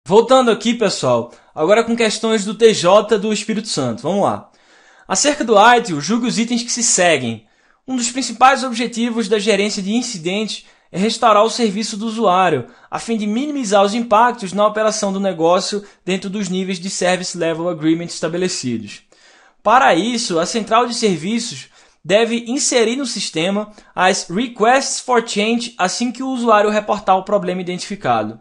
Voltando aqui, pessoal, agora com questões do TJ do Espírito Santo. Vamos lá. Acerca do ITIL, julgue os itens que se seguem. Um dos principais objetivos da gerência de incidentes é restaurar o serviço do usuário, a fim de minimizar os impactos na operação do negócio dentro dos níveis de Service Level Agreement estabelecidos. Para isso, a central de serviços deve inserir no sistema as Requests for Change assim que o usuário reportar o problema identificado.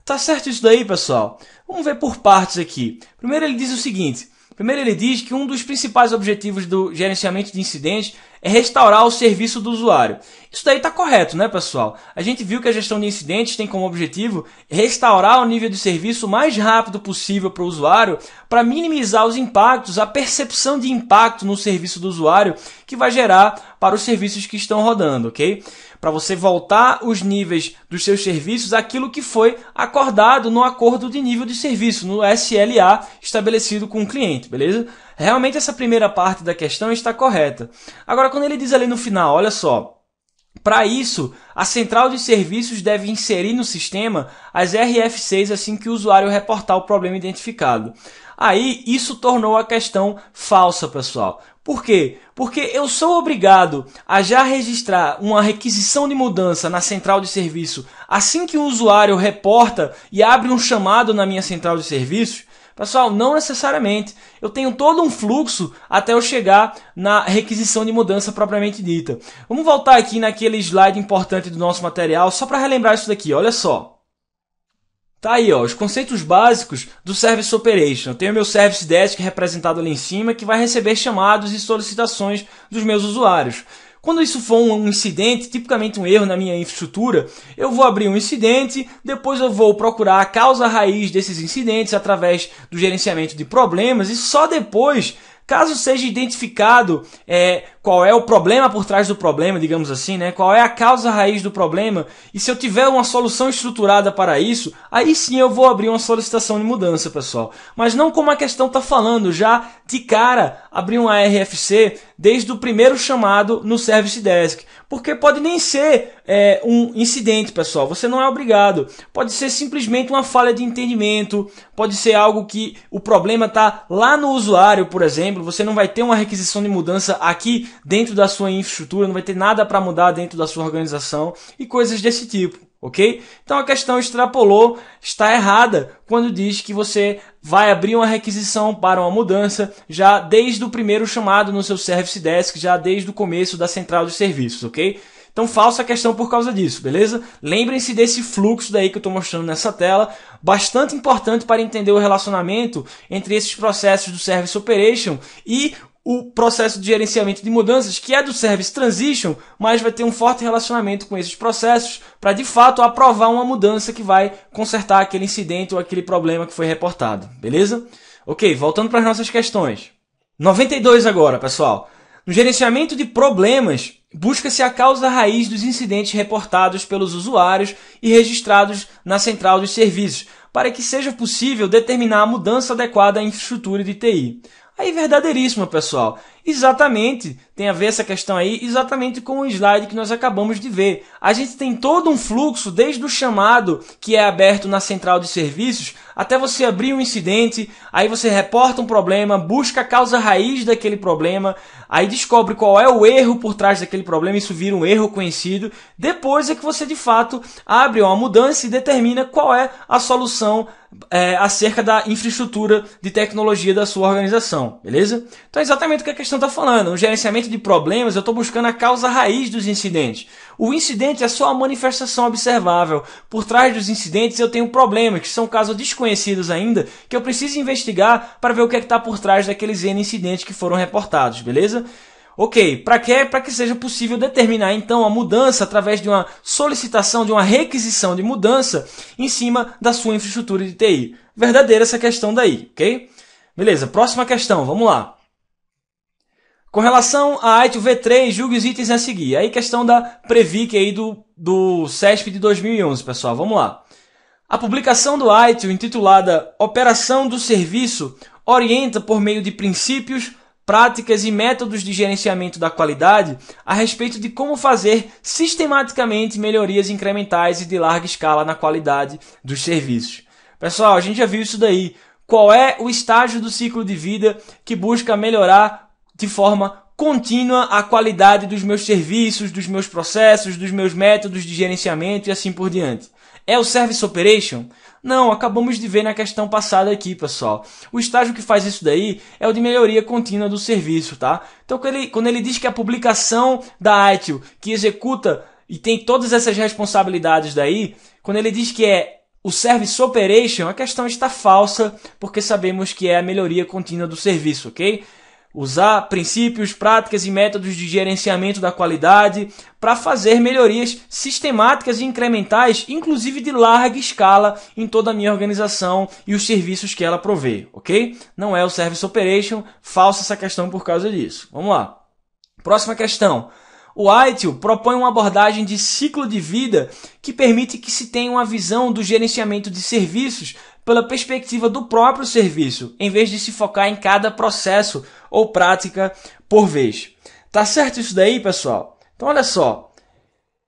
Tá certo isso daí, pessoal? Vamos ver por partes aqui. Primeiro ele diz o seguinte. Primeiro ele diz que um dos principais objetivos do gerenciamento de incidentes é restaurar o serviço do usuário. Isso daí está correto, né, pessoal? A gente viu que a gestão de incidentes tem como objetivo restaurar o nível de serviço o mais rápido possível para o usuário, para minimizar os impactos, a percepção de impacto no serviço do usuário que vai gerar para os serviços que estão rodando, ok? Para você voltar os níveis dos seus serviços àquilo que foi acordado no acordo de nível de serviço, no SLA estabelecido com o cliente, beleza? Realmente essa primeira parte da questão está correta. Agora, quando ele diz ali no final, olha só, para isso, a central de serviços deve inserir no sistema as RFCs assim que o usuário reportar o problema identificado. Aí, isso tornou a questão falsa, pessoal. Por quê? Porque eu sou obrigado a já registrar uma requisição de mudança na central de serviço assim que o usuário reporta e abre um chamado na minha central de serviços? Pessoal, não necessariamente. Eu tenho todo um fluxo até eu chegar na requisição de mudança propriamente dita. Vamos voltar aqui naquele slide importante do nosso material só para relembrar isso daqui. Olha só. Tá aí, ó, os conceitos básicos do Service Operation. Eu tenho meu Service Desk representado ali em cima que vai receber chamados e solicitações dos meus usuários. Quando isso for um incidente, tipicamente um erro na minha infraestrutura, eu vou abrir um incidente, depois eu vou procurar a causa raiz desses incidentes através do gerenciamento de problemas e só depois, caso seja identificado qual é o problema por trás do problema, digamos assim, né? Qual é a causa raiz do problema, e se eu tiver uma solução estruturada para isso, aí sim eu vou abrir uma solicitação de mudança, pessoal. Mas não como a questão está falando, já de cara abrir uma RFC desde o primeiro chamado no Service Desk. Porque pode nem ser um incidente, pessoal. Você não é obrigado. Pode ser simplesmente uma falha de entendimento. Pode ser algo que o problema está lá no usuário, por exemplo. Você não vai ter uma requisição de mudança aqui dentro da sua infraestrutura. Não vai ter nada para mudar dentro da sua organização e coisas desse tipo. Ok? Então a questão extrapolou, está errada quando diz que você vai abrir uma requisição para uma mudança já desde o primeiro chamado no seu Service Desk, já desde o começo da central de serviços, ok? Então falsa questão por causa disso, beleza? Lembrem-se desse fluxo daí que eu estou mostrando nessa tela, bastante importante para entender o relacionamento entre esses processos do Service Operation e o processo de gerenciamento de mudanças, que é do Service Transition, mas vai ter um forte relacionamento com esses processos para, de fato, aprovar uma mudança que vai consertar aquele incidente ou aquele problema que foi reportado. Beleza? Ok, voltando para as nossas questões. 92 agora, pessoal. No gerenciamento de problemas, busca-se a causa raiz dos incidentes reportados pelos usuários e registrados na central de serviços, para que seja possível determinar a mudança adequada à infraestrutura de TI. Aí, verdadeiríssimo, pessoal. Exatamente, tem a ver essa questão aí, exatamente com o slide que nós acabamos de ver. A gente tem todo um fluxo, desde o chamado que é aberto na central de serviços, até você abrir um incidente, aí você reporta um problema, busca a causa raiz daquele problema, aí descobre qual é o erro por trás daquele problema, isso vira um erro conhecido. Depois é que você, de fato, abre uma mudança e determina qual é a solução acerca da infraestrutura de tecnologia da sua organização, beleza? Então é exatamente o que a questão está falando. No gerenciamento de problemas, eu estou buscando a causa raiz dos incidentes. O incidente é só a manifestação observável. Por trás dos incidentes eu tenho problemas, que são casos desconhecidos ainda, que eu preciso investigar para ver o que é que está por trás daqueles N incidentes que foram reportados, beleza? Ok, para quê? Para que seja possível determinar então a mudança através de uma solicitação, de uma requisição de mudança em cima da sua infraestrutura de TI. Verdadeira essa questão daí, ok? Beleza, próxima questão, vamos lá. Com relação a ITIL V3, julgue os itens a seguir. Aí questão da Previc aí do CESP de 2011, pessoal, vamos lá. A publicação do ITIL, intitulada Operação do Serviço, orienta por meio de princípios, práticas e métodos de gerenciamento da qualidade a respeito de como fazer sistematicamente melhorias incrementais e de larga escala na qualidade dos serviços. Pessoal, a gente já viu isso daí. Qual é o estágio do ciclo de vida que busca melhorar de forma contínua a qualidade dos meus serviços, dos meus processos, dos meus métodos de gerenciamento e assim por diante? É o Service Operation? Não, acabamos de ver na questão passada aqui, pessoal. O estágio que faz isso daí é o de melhoria contínua do serviço, tá? Então, quando ele diz que a publicação da ITIL, que executa e tem todas essas responsabilidades daí, quando ele diz que é o Service Operation, a questão está falsa, porque sabemos que é a melhoria contínua do serviço, ok? Usar princípios, práticas e métodos de gerenciamento da qualidade para fazer melhorias sistemáticas e incrementais, inclusive de larga escala, em toda a minha organização e os serviços que ela provê, ok? Não é o Service Operation, falsa essa questão por causa disso. Vamos lá. Próxima questão. O ITIL propõe uma abordagem de ciclo de vida que permite que se tenha uma visão do gerenciamento de serviços pela perspectiva do próprio serviço, em vez de se focar em cada processo ou prática por vez. Tá certo isso daí, pessoal? Então, olha só.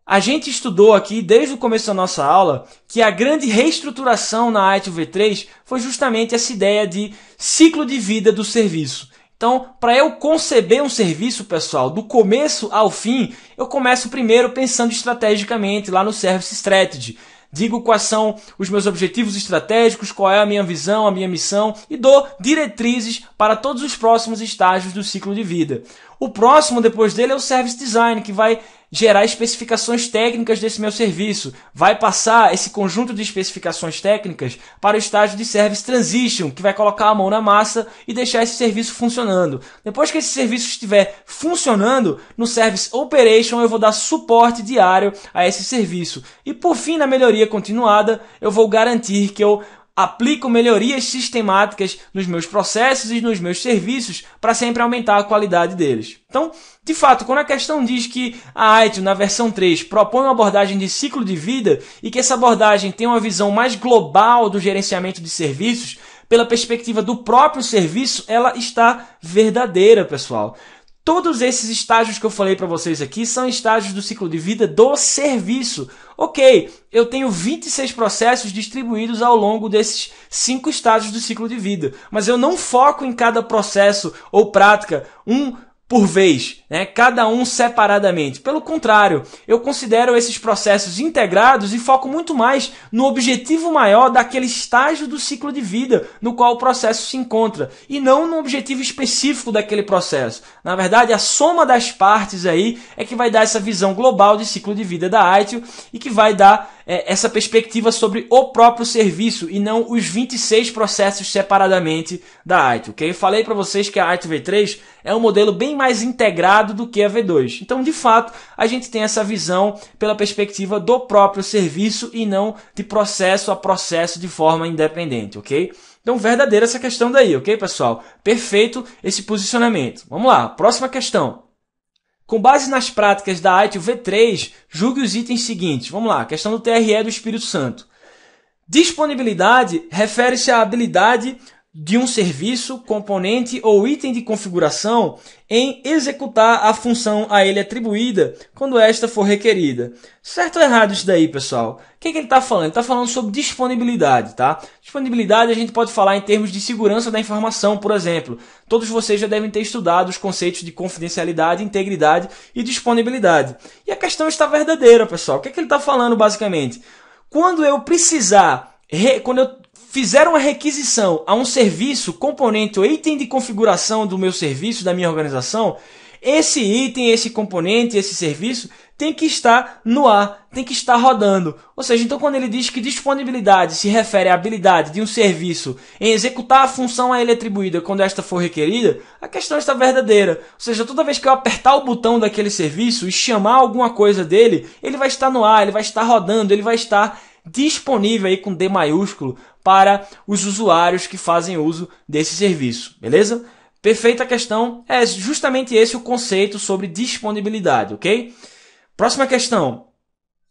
A gente estudou aqui, desde o começo da nossa aula, que a grande reestruturação na ITIL V3 foi justamente essa ideia de ciclo de vida do serviço. Então, para eu conceber um serviço, pessoal, do começo ao fim, eu começo primeiro pensando estrategicamente lá no Service Strategy. Digo quais são os meus objetivos estratégicos, qual é a minha visão, a minha missão e dou diretrizes para todos os próximos estágios do ciclo de vida. O próximo depois dele é o Service Design, que vai gerar especificações técnicas desse meu serviço. Vai passar esse conjunto de especificações técnicas para o estágio de Service Transition, que vai colocar a mão na massa e deixar esse serviço funcionando. Depois que esse serviço estiver funcionando, no Service Operation eu vou dar suporte diário a esse serviço. E por fim, na melhoria continuada, eu vou garantir que eu aplico melhorias sistemáticas nos meus processos e nos meus serviços para sempre aumentar a qualidade deles. Então, de fato, quando a questão diz que a ITIL, na versão 3, propõe uma abordagem de ciclo de vida e que essa abordagem tem uma visão mais global do gerenciamento de serviços, pela perspectiva do próprio serviço, ela está verdadeira, pessoal. Todos esses estágios que eu falei para vocês aqui são estágios do ciclo de vida do serviço. Ok, eu tenho 26 processos distribuídos ao longo desses 5 estágios do ciclo de vida, mas eu não foco em cada processo ou prática um por vez, né? Cada um separadamente. Pelo contrário, eu considero esses processos integrados e foco muito mais no objetivo maior daquele estágio do ciclo de vida no qual o processo se encontra e não no objetivo específico daquele processo. Na verdade, a soma das partes aí é que vai dar essa visão global de ciclo de vida da ITIL e que vai dar essa perspectiva sobre o próprio serviço e não os 26 processos separadamente da ITIL, ok? Eu falei para vocês que a ITIL V3 é um modelo bem mais integrado do que a V2. Então, de fato, a gente tem essa visão pela perspectiva do próprio serviço e não de processo a processo de forma independente, ok? Então, verdadeira essa questão daí, ok, pessoal? Perfeito esse posicionamento. Vamos lá, próxima questão. Com base nas práticas da ITIL V3, julgue os itens seguintes. Vamos lá, questão do TRE do Espírito Santo. Disponibilidade refere-se à habilidade de um serviço, componente ou item de configuração em executar a função a ele atribuída quando esta for requerida. Certo ou errado isso daí, pessoal? O que ele está falando? Ele está falando sobre disponibilidade, tá? Disponibilidade a gente pode falar em termos de segurança da informação, por exemplo. Todos vocês já devem ter estudado os conceitos de confidencialidade, integridade e disponibilidade. E a questão está verdadeira, pessoal. O que ele está falando, basicamente? Quando eu precisar, quando eu fizer uma requisição a um serviço, componente ou item de configuração do meu serviço, da minha organização, esse item, esse componente, esse serviço tem que estar no ar, tem que estar rodando. Ou seja, então quando ele diz que disponibilidade se refere à habilidade de um serviço em executar a função a ele atribuída quando esta for requerida, a questão está verdadeira. Ou seja, toda vez que eu apertar o botão daquele serviço e chamar alguma coisa dele, ele vai estar no ar, ele vai estar rodando, ele vai estar disponível aí com D maiúsculo para os usuários que fazem uso desse serviço, beleza? Perfeita questão, é justamente esse o conceito sobre disponibilidade, ok? Próxima questão.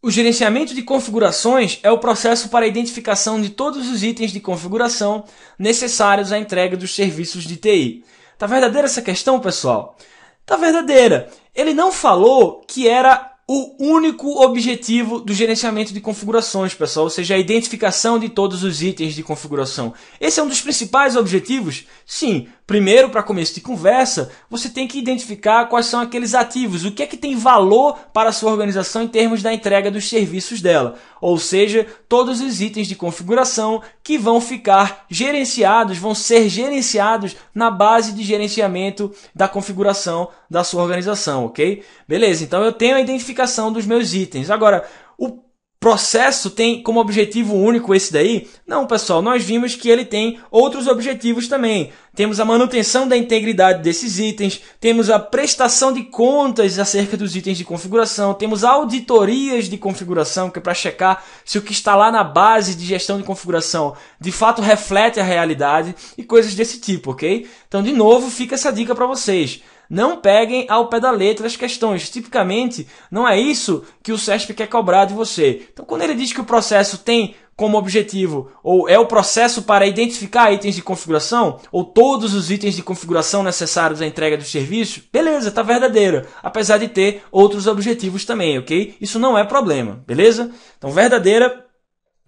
O gerenciamento de configurações é o processo para a identificação de todos os itens de configuração necessários à entrega dos serviços de TI. Tá verdadeira essa questão, pessoal? Tá verdadeira. Ele não falou que era o único objetivo do gerenciamento de configurações, pessoal, ou seja, a identificação de todos os itens de configuração. Esse é um dos principais objetivos? Sim. Primeiro, para começo de conversa, você tem que identificar quais são aqueles ativos, o que é que tem valor para a sua organização em termos da entrega dos serviços dela. Ou seja, todos os itens de configuração que vão ficar gerenciados, vão ser gerenciados na base de gerenciamento da configuração da sua organização, ok? Beleza, então eu tenho a identificação dos meus itens. Agora, o processo tem como objetivo único esse daí? Não, pessoal, nós vimos que ele tem outros objetivos também. Temos a manutenção da integridade desses itens, temos a prestação de contas acerca dos itens de configuração, temos auditorias de configuração, que é para checar se o que está lá na base de gestão de configuração de fato reflete a realidade e coisas desse tipo, ok? Então, de novo, fica essa dica para vocês. Não peguem ao pé da letra as questões. Tipicamente, não é isso que o CESP quer cobrar de você. Então, quando ele diz que o processo tem como objetivo, ou é o processo para identificar itens de configuração, ou todos os itens de configuração necessários à entrega do serviço, beleza, está verdadeiro, apesar de ter outros objetivos também, ok? Isso não é problema, beleza? Então, verdadeira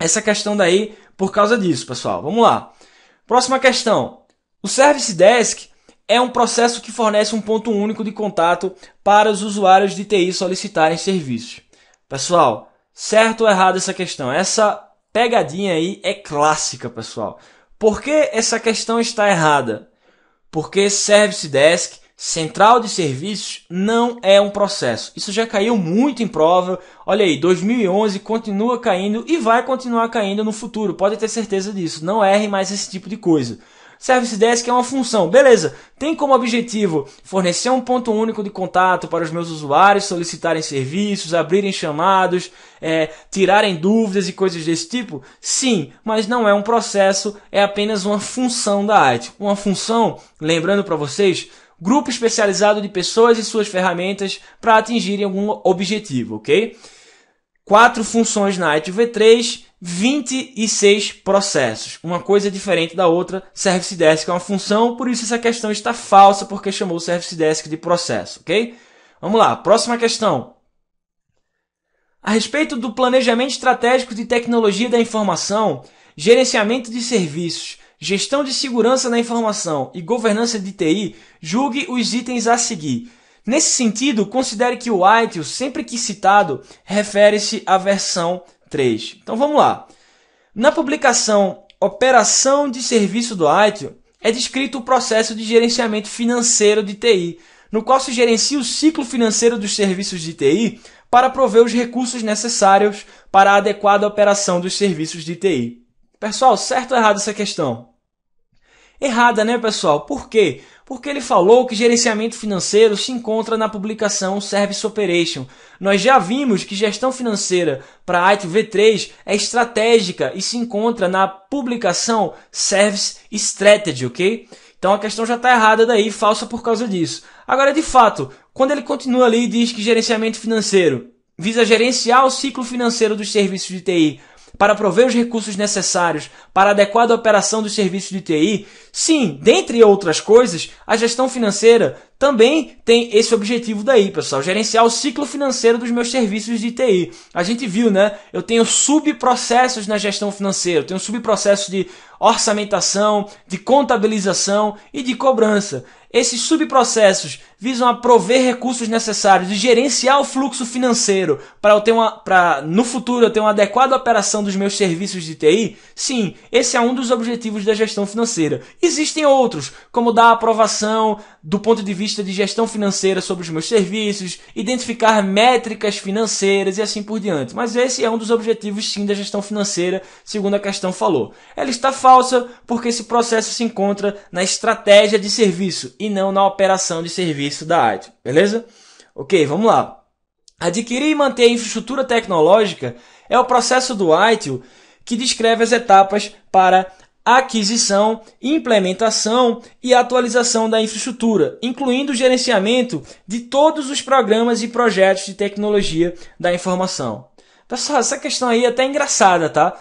essa questão daí por causa disso, pessoal. Vamos lá. Próxima questão. O Service Desk é um processo que fornece um ponto único de contato para os usuários de TI solicitarem serviços. Pessoal, certo ou errado essa questão? Essa pegadinha aí é clássica, pessoal. Por que essa questão está errada? Porque Service Desk, central de serviços, não é um processo. Isso já caiu muito em prova. Olha aí, 2011 continua caindo e vai continuar caindo no futuro. Pode ter certeza disso. Não erre mais esse tipo de coisa. Service Desk é uma função, beleza, tem como objetivo fornecer um ponto único de contato para os meus usuários solicitarem serviços, abrirem chamados, tirarem dúvidas e coisas desse tipo? Sim, mas não é um processo, é apenas uma função da IT. Uma função, lembrando para vocês, grupo especializado de pessoas e suas ferramentas para atingirem algum objetivo, ok? 4 funções na IT V3, 26 processos. Uma coisa diferente da outra. Service Desk é uma função, por isso essa questão está falsa, porque chamou o Service Desk de processo, ok? Vamos lá, próxima questão. A respeito do planejamento estratégico de tecnologia da informação, gerenciamento de serviços, gestão de segurança da informação e governança de TI, julgue os itens a seguir. Nesse sentido, considere que o ITIL, sempre que citado, refere-se à versão 3. Então vamos lá. Na publicação Operação de Serviço do ITIL, é descrito o processo de gerenciamento financeiro de TI, no qual se gerencia o ciclo financeiro dos serviços de TI para prover os recursos necessários para a adequada operação dos serviços de TI. Pessoal, certo ou errado essa questão? Errada, né, pessoal? Por quê? Porque ele falou que gerenciamento financeiro se encontra na publicação Service Operation. Nós já vimos que gestão financeira para a ITIL V3 é estratégica e se encontra na publicação Service Strategy, ok? Então a questão já está errada daí, falsa por causa disso. Agora, de fato, quando ele continua ali e diz que gerenciamento financeiro visa gerenciar o ciclo financeiro dos serviços de TI para prover os recursos necessários para a adequada operação dos serviços de TI, sim, dentre outras coisas, a gestão financeira também tem esse objetivo daí, pessoal, gerenciar o ciclo financeiro dos meus serviços de TI. A gente viu, né? Eu tenho subprocessos na gestão financeira, eu tenho subprocessos de orçamentação, de contabilização e de cobrança. Esses subprocessos visam a prover recursos necessários e gerenciar o fluxo financeiro para no futuro eu ter uma adequada operação dos meus serviços de TI. Sim, esse é um dos objetivos da gestão financeira. Existem outros, como dar aprovação do ponto de vista de gestão financeira sobre os meus serviços, identificar métricas financeiras e assim por diante. Mas esse é um dos objetivos, sim, da gestão financeira, segundo a questão falou. Ela está falsa porque esse processo se encontra na estratégia de serviço e não na operação de serviço da ITIL, beleza? Ok, vamos lá. Adquirir e manter a infraestrutura tecnológica é o processo do ITIL que descreve as etapas para aquisição, implementação e atualização da infraestrutura, incluindo o gerenciamento de todos os programas e projetos de tecnologia da informação. Pessoal, essa questão aí é até engraçada, tá?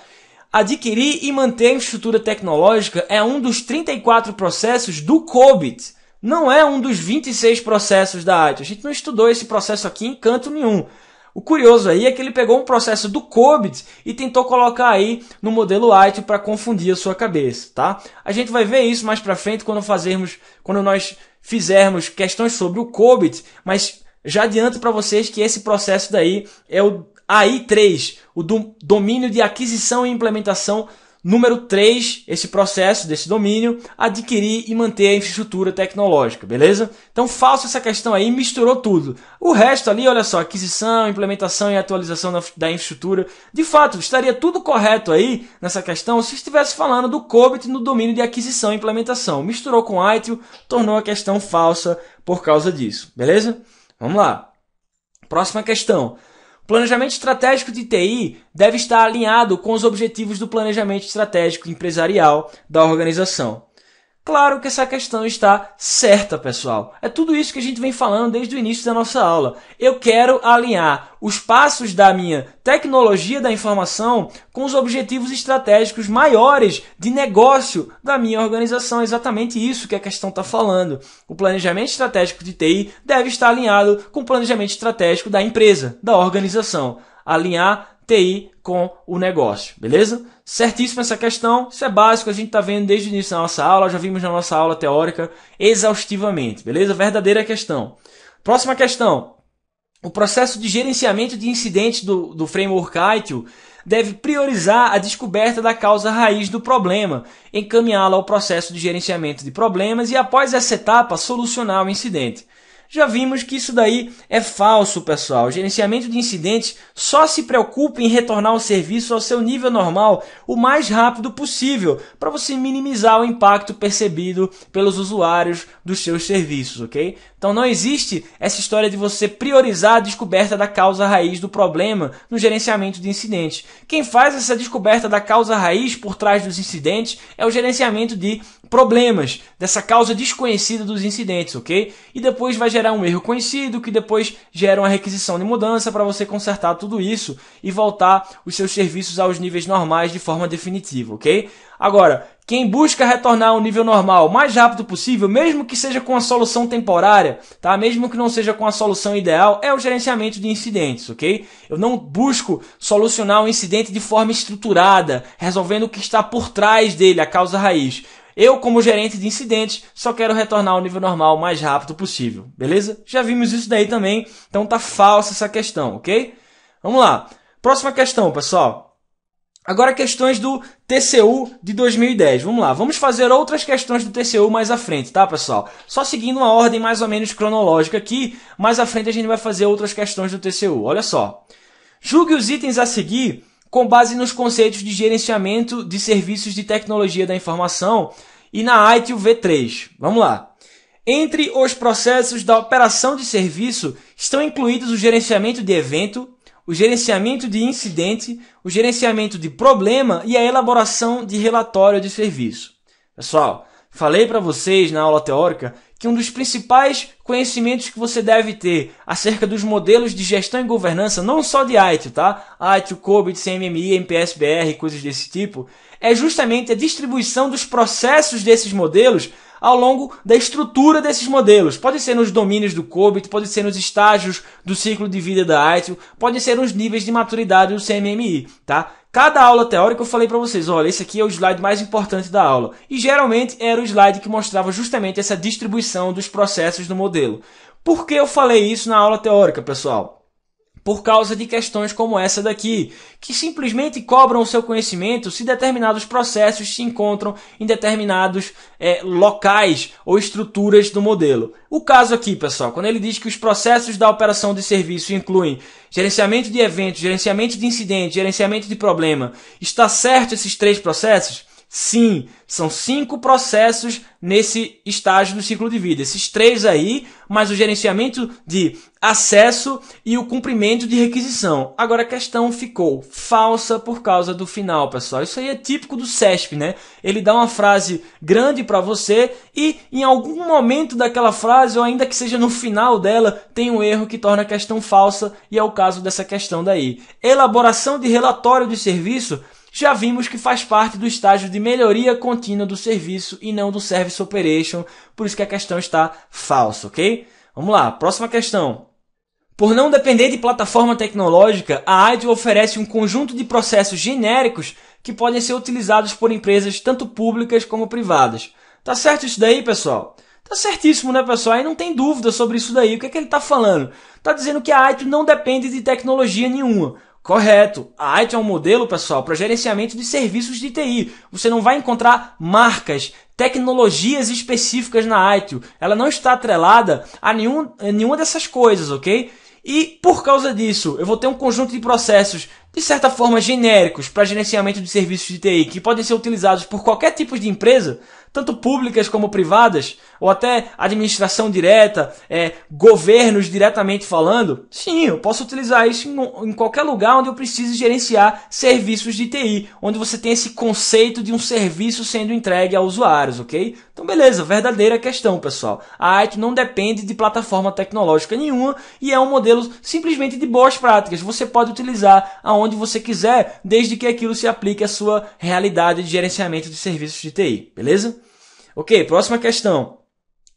Adquirir e manter a infraestrutura tecnológica é um dos 34 processos do COBIT. Não é um dos 26 processos da ITIL. A gente não estudou esse processo aqui em canto nenhum. O curioso aí é que ele pegou um processo do COBIT e tentou colocar aí no modelo ITIL para confundir a sua cabeça, tá? A gente vai ver isso mais para frente quando nós fizermos questões sobre o COBIT, mas já adianto para vocês que esse processo daí é o AI3, o domínio de aquisição e implementação número 3, esse processo desse domínio, adquirir e manter a infraestrutura tecnológica, beleza? Então, falso essa questão aí, misturou tudo. O resto ali, olha só, aquisição, implementação e atualização da infraestrutura, de fato, estaria tudo correto aí nessa questão se estivesse falando do COBIT no domínio de aquisição e implementação. Misturou com ITIL, tornou a questão falsa por causa disso, beleza? Vamos lá. Próxima questão. O planejamento estratégico de TI deve estar alinhado com os objetivos do planejamento estratégico empresarial da organização. Claro que essa questão está certa, pessoal. É tudo isso que a gente vem falando desde o início da nossa aula. Eu quero alinhar os passos da minha tecnologia da informação com os objetivos estratégicos maiores de negócio da minha organização. É exatamente isso que a questão está falando. O planejamento estratégico de TI deve estar alinhado com o planejamento estratégico da empresa, da organização. Alinhar TI com o negócio, beleza? Certíssima essa questão, isso é básico, a gente está vendo desde o início da nossa aula, já vimos na nossa aula teórica exaustivamente, beleza? Verdadeira questão. Próxima questão. O processo de gerenciamento de incidentes do framework ITIL deve priorizar a descoberta da causa raiz do problema, encaminhá-la ao processo de gerenciamento de problemas e, após essa etapa, solucionar o incidente. Já vimos que isso daí é falso, pessoal. O gerenciamento de incidentes só se preocupa em retornar o serviço ao seu nível normal o mais rápido possível, para você minimizar o impacto percebido pelos usuários dos seus serviços, ok? Então não existe essa história de você priorizar a descoberta da causa raiz do problema no gerenciamento de incidentes. Quem faz essa descoberta da causa raiz por trás dos incidentes é o gerenciamento de problemas, dessa causa desconhecida dos incidentes, ok? E depois vai gerar um erro conhecido, que depois gera uma requisição de mudança para você consertar tudo isso e voltar os seus serviços aos níveis normais de forma definitiva, ok? Agora, quem busca retornar ao nível normal o mais rápido possível, mesmo que seja com a solução temporária, tá? Mesmo que não seja com a solução ideal, é o gerenciamento de incidentes, ok? Eu não busco solucionar um incidente de forma estruturada, resolvendo o que está por trás dele, a causa raiz. Eu, como gerente de incidentes, só quero retornar ao nível normal o mais rápido possível, beleza? Já vimos isso daí também, então tá falsa essa questão, ok? Vamos lá. Próxima questão, pessoal. Agora questões do TCU de 2010. Vamos lá, vamos fazer outras questões do TCU mais à frente, tá, pessoal? Só seguindo uma ordem mais ou menos cronológica aqui, mais à frente a gente vai fazer outras questões do TCU. Olha só. Julgue os itens a seguir com base nos conceitos de gerenciamento de serviços de tecnologia da informação e na ITIL V3. Vamos lá. Entre os processos da operação de serviço estão incluídos o gerenciamento de evento, o gerenciamento de incidente, o gerenciamento de problema e a elaboração de relatório de serviço. Pessoal, falei para vocês na aula teórica que um dos principais conhecimentos que você deve ter acerca dos modelos de gestão e governança, não só de ITIL, tá? ITIL, COBIT, CMMI, MPSBR, coisas desse tipo, é justamente a distribuição dos processos desses modelos ao longo da estrutura desses modelos. Pode ser nos domínios do COBIT, pode ser nos estágios do ciclo de vida da ITIL, pode ser nos níveis de maturidade do CMMI, tá? Cada aula teórica eu falei para vocês, olha, esse aqui é o slide mais importante da aula. E geralmente era o slide que mostrava justamente essa distribuição dos processos do modelo. Por que eu falei isso na aula teórica, pessoal? Por causa de questões como essa daqui, que simplesmente cobram o seu conhecimento se determinados processos se encontram em determinados locais ou estruturas do modelo. O caso aqui, pessoal, quando ele diz que os processos da operação de serviço incluem gerenciamento de eventos, gerenciamento de incidente, gerenciamento de problema, está certo esses 3 processos? Sim, são 5 processos nesse estágio do ciclo de vida. Esses 3 aí, mais o gerenciamento de acesso e o cumprimento de requisição. Agora a questão ficou falsa por causa do final, pessoal. Isso aí é típico do CESP, né? Ele dá uma frase grande para você e em algum momento daquela frase, ou ainda que seja no final dela, tem um erro que torna a questão falsa e é o caso dessa questão daí. Elaboração de relatório de serviço. Já vimos que faz parte do estágio de melhoria contínua do serviço e não do Service Operation, por isso que a questão está falsa, ok? Vamos lá, próxima questão. Por não depender de plataforma tecnológica, a ITIL oferece um conjunto de processos genéricos que podem ser utilizados por empresas tanto públicas como privadas. Tá certo isso daí, pessoal? Tá certíssimo, né, pessoal? Aí não tem dúvida sobre isso daí. O que é que ele tá falando? Tá dizendo que a ITIL não depende de tecnologia nenhuma. Correto. A ITIL é um modelo, pessoal, para gerenciamento de serviços de TI. Você não vai encontrar marcas, tecnologias específicas na ITIL. Ela não está atrelada a nenhuma dessas coisas, ok? E por causa disso, eu vou ter um conjunto de processos, de certa forma genéricos, para gerenciamento de serviços de TI, que podem ser utilizados por qualquer tipo de empresa, tanto públicas como privadas, ou até administração direta, governos diretamente falando. Sim, eu posso utilizar isso em qualquer lugar onde eu precise gerenciar serviços de TI, onde você tem esse conceito de um serviço sendo entregue a usuários, ok? Então beleza, verdadeira questão, pessoal. A ITIL não depende de plataforma tecnológica nenhuma e é um modelo simplesmente de boas práticas. Você pode utilizar aonde você quiser, desde que aquilo se aplique à sua realidade de gerenciamento de serviços de TI, beleza? Ok, próxima questão.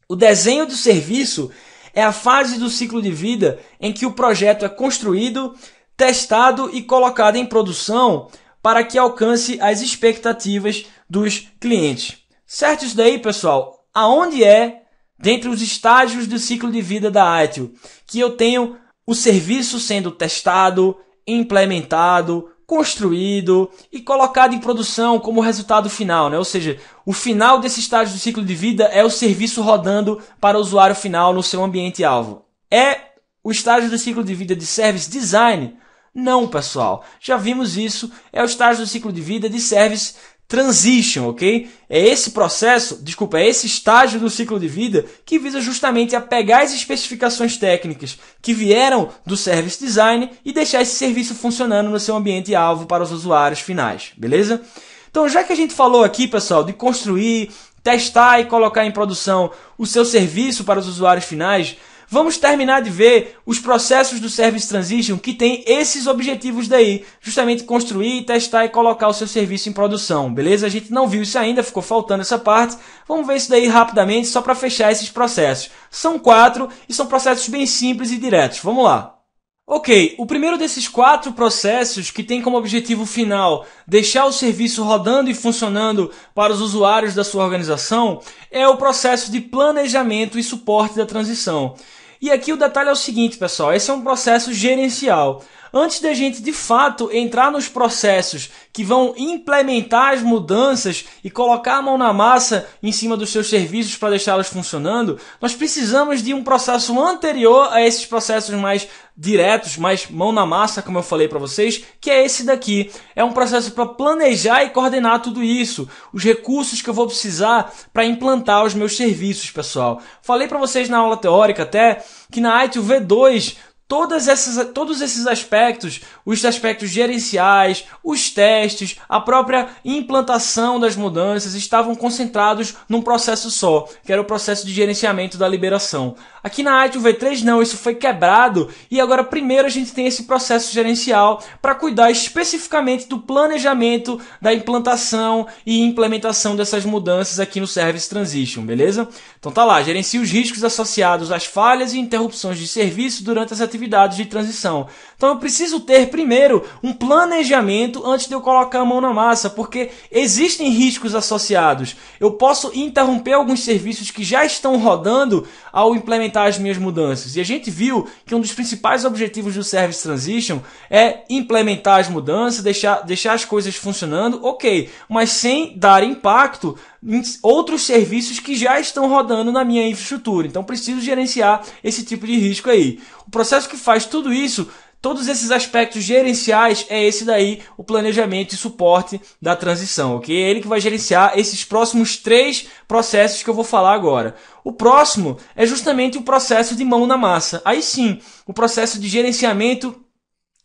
O desenho do serviço é a fase do ciclo de vida em que o projeto é construído, testado e colocado em produção para que alcance as expectativas dos clientes. Certo isso daí, pessoal? Aonde é, dentre os estágios do ciclo de vida da ITIL, que eu tenho o serviço sendo testado, implementado, construído e colocado em produção como resultado final, né? Ou seja, o final desse estágio do ciclo de vida é o serviço rodando para o usuário final no seu ambiente-alvo. É o estágio do ciclo de vida de Service Design? Não, pessoal. Já vimos isso. É o estágio do ciclo de vida de Service Transition, ok? É esse processo, desculpa, é esse estágio do ciclo de vida que visa justamente a pegar as especificações técnicas que vieram do Service Design e deixar esse serviço funcionando no seu ambiente-alvo para os usuários finais, beleza? Então, já que a gente falou aqui, pessoal, de construir, testar e colocar em produção o seu serviço para os usuários finais, vamos terminar de ver os processos do Service Transition que tem esses objetivos daí, justamente construir, testar e colocar o seu serviço em produção, beleza? A gente não viu isso ainda, ficou faltando essa parte. Vamos ver isso daí rapidamente, só para fechar esses processos. São 4 e são processos bem simples e diretos. Vamos lá. Ok, o primeiro desses 4 processos, que tem como objetivo final deixar o serviço rodando e funcionando para os usuários da sua organização, é o processo de planejamento e suporte da transição. E aqui o detalhe é o seguinte, pessoal, esse é um processo gerencial. Antes da gente, de fato, entrar nos processos que vão implementar as mudanças e colocar a mão na massa em cima dos seus serviços para deixá-los funcionando, nós precisamos de um processo anterior a esses processos mais diretos, mais mão na massa, como eu falei para vocês, que é esse daqui. É um processo para planejar e coordenar tudo isso, os recursos que eu vou precisar para implantar os meus serviços, pessoal. Falei para vocês na aula teórica até que na ITIL V2 todos esses aspectos, os aspectos gerenciais, os testes, a própria implantação das mudanças estavam concentrados num processo só, que era o processo de gerenciamento da liberação. Aqui na ITIL V3 não, isso foi quebrado e agora primeiro a gente tem esse processo gerencial para cuidar especificamente do planejamento, da implantação e implementação dessas mudanças aqui no Service Transition, beleza? Então tá lá, gerencia os riscos associados às falhas e interrupções de serviço durante as atividades de transição. Então eu preciso ter primeiro um planejamento antes de eu colocar a mão na massa, porque existem riscos associados. Eu posso interromper alguns serviços que já estão rodando ao implementar as minhas mudanças. E a gente viu que um dos principais objetivos do Service Transition é implementar as mudanças, deixar as coisas funcionando, ok, mas sem dar impacto em outros serviços que já estão rodando na minha infraestrutura. Então preciso gerenciar esse tipo de risco aí. O processo que faz tudo isso, todos esses aspectos gerenciais, é esse daí, o planejamento e suporte da transição, ok? É ele que vai gerenciar esses próximos 3 processos que eu vou falar agora. O próximo é justamente o processo de mão na massa. Aí sim, o processo de gerenciamento,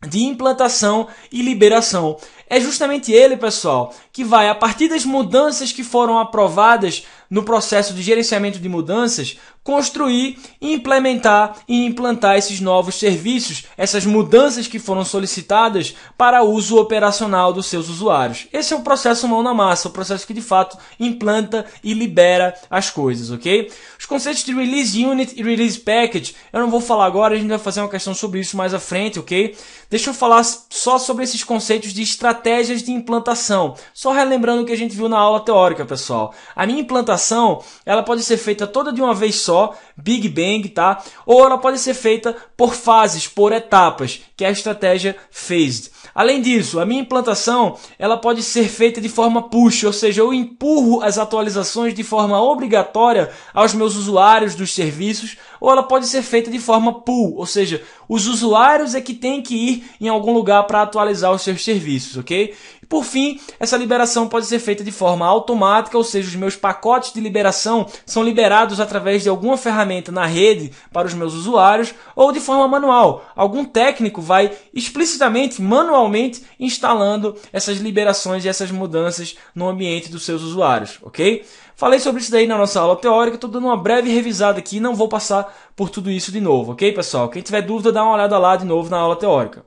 de implantação e liberação. é justamente ele, pessoal, que vai, a partir das mudanças que foram aprovadas no processo de gerenciamento de mudanças, construir, implementar e implantar esses novos serviços, essas mudanças que foram solicitadas para uso operacional dos seus usuários. Esse é o processo mão na massa, o processo que de fato implanta e libera as coisas, ok? Os conceitos de Release Unit e Release Package, eu não vou falar agora, a gente vai fazer uma questão sobre isso mais à frente, ok? Deixa eu falar só sobre esses conceitos de estratégias de implantação, só relembrando o que a gente viu na aula teórica, pessoal. A minha implantação, ela pode ser feita toda de uma vez só, Big Bang, tá? Ou ela pode ser feita por fases, por etapas, que é a estratégia Phased. Além disso, a minha implantação, ela pode ser feita de forma push, ou seja, eu empurro as atualizações de forma obrigatória aos meus usuários dos serviços, ou ela pode ser feita de forma pull, ou seja, os usuários é que têm que ir em algum lugar para atualizar os seus serviços, ok? Por fim, essa liberação pode ser feita de forma automática, ou seja, os meus pacotes de liberação são liberados através de alguma ferramenta na rede para os meus usuários, ou de forma manual. Algum técnico vai explicitamente, manualmente, instalando essas liberações e essas mudanças no ambiente dos seus usuários, ok? Falei sobre isso daí na nossa aula teórica, estou dando uma breve revisada aqui, não vou passar por tudo isso de novo, ok, pessoal? Quem tiver dúvida, dá uma olhada lá de novo na aula teórica.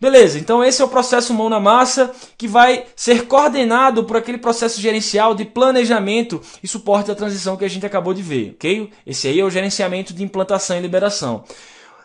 Beleza, então esse é o processo mão na massa que vai ser coordenado por aquele processo gerencial de planejamento e suporte da transição que a gente acabou de ver, ok? Esse aí é o gerenciamento de implantação e liberação.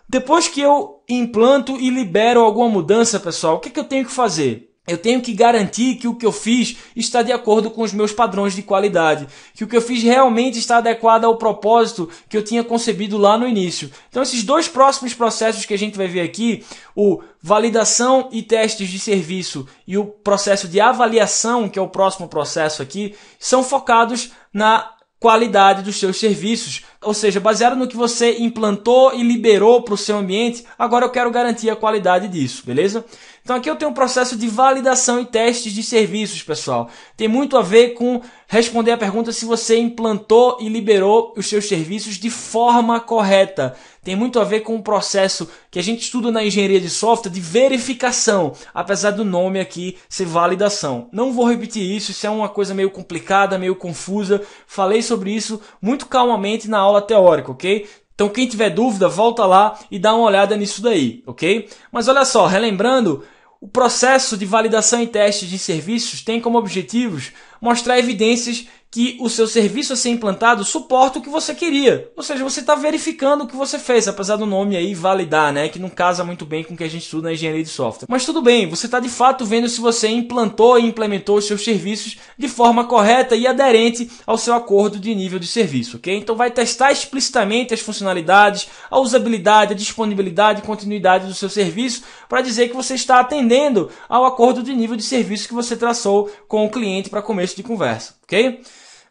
Depois que eu implanto e libero alguma mudança, pessoal, o que eu tenho que fazer? Eu tenho que garantir que o que eu fiz está de acordo com os meus padrões de qualidade, que o que eu fiz realmente está adequado ao propósito que eu tinha concebido lá no início. Então esses dois próximos processos que a gente vai ver aqui, o validação e testes de serviço e o processo de avaliação, que é o próximo processo aqui, são focados na qualidade dos seus serviços, ou seja, baseado no que você implantou e liberou para o seu ambiente, agora eu quero garantir a qualidade disso, beleza? Então aqui eu tenho um processo de validação e testes de serviços, pessoal. Tem muito a ver com responder a pergunta se você implantou e liberou os seus serviços de forma correta. Tem muito a ver com um processo que a gente estuda na engenharia de software de verificação, apesar do nome aqui ser validação. Não vou repetir isso, isso é uma coisa meio complicada, meio confusa. Falei sobre isso muito calmamente na aula teórica, ok? Então quem tiver dúvida, volta lá e dá uma olhada nisso daí, ok? Mas olha só, relembrando, o processo de validação e teste de serviços tem como objetivos mostrar evidências que o seu serviço a ser implantado suporta o que você queria. Ou seja, você está verificando o que você fez, apesar do nome aí validar, né? Que não casa muito bem com o que a gente estuda na engenharia de software. Mas tudo bem, você está de fato vendo se você implantou e implementou os seus serviços de forma correta e aderente ao seu acordo de nível de serviço, ok? Então vai testar explicitamente as funcionalidades, a usabilidade, a disponibilidade e continuidade do seu serviço para dizer que você está atendendo ao acordo de nível de serviço que você traçou com o cliente para começo de conversa, ok?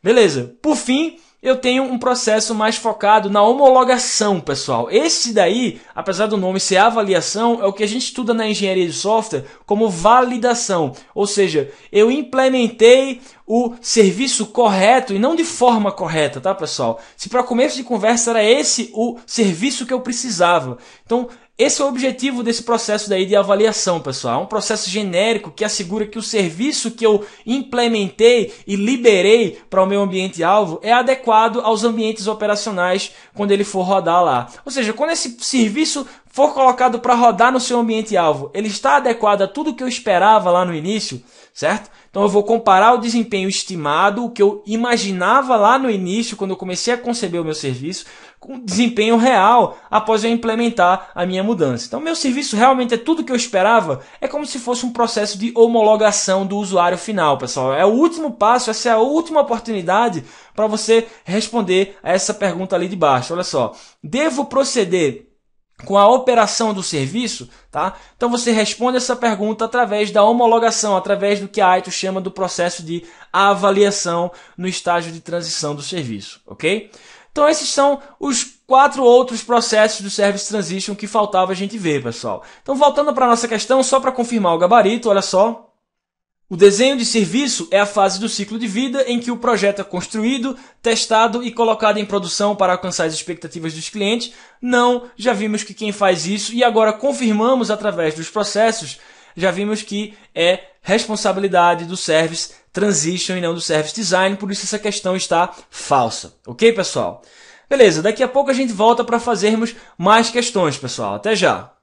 Beleza. Por fim, eu tenho um processo mais focado na homologação, pessoal. Esse daí, apesar do nome ser avaliação, é o que a gente estuda na engenharia de software como validação. Ou seja, eu implementei o serviço correto e não de forma correta, tá, pessoal? Se para começo de conversa era esse o serviço que eu precisava. Então, esse é o objetivo desse processo daí de avaliação, pessoal. É um processo genérico que assegura que o serviço que eu implementei e liberei para o meu ambiente-alvo é adequado aos ambientes operacionais quando ele for rodar lá. Ou seja, quando esse serviço for colocado para rodar no seu ambiente-alvo, ele está adequado a tudo que eu esperava lá no início, certo? Então eu vou comparar o desempenho estimado, o que eu imaginava lá no início, quando eu comecei a conceber o meu serviço, com o desempenho real após eu implementar a minha mudança. Então meu serviço realmente é tudo o que eu esperava, é como se fosse um processo de homologação do usuário final, pessoal. É o último passo, essa é a última oportunidade para você responder a essa pergunta ali de baixo. Olha só, devo proceder com a operação do serviço, tá? Então você responde essa pergunta através da homologação, através do que a AITO chama do processo de avaliação no estágio de transição do serviço, ok? Então esses são os 4 outros processos do Service Transition que faltava a gente ver, pessoal. Então voltando para a nossa questão, só para confirmar o gabarito, olha só. O desenho de serviço é a fase do ciclo de vida em que o projeto é construído, testado e colocado em produção para alcançar as expectativas dos clientes. Não, já vimos que quem faz isso e agora confirmamos através dos processos, já vimos que é responsabilidade do Service Transition e não do Service Design, por isso essa questão está falsa. Ok, pessoal? Beleza, daqui a pouco a gente volta para fazermos mais questões, pessoal. Até já!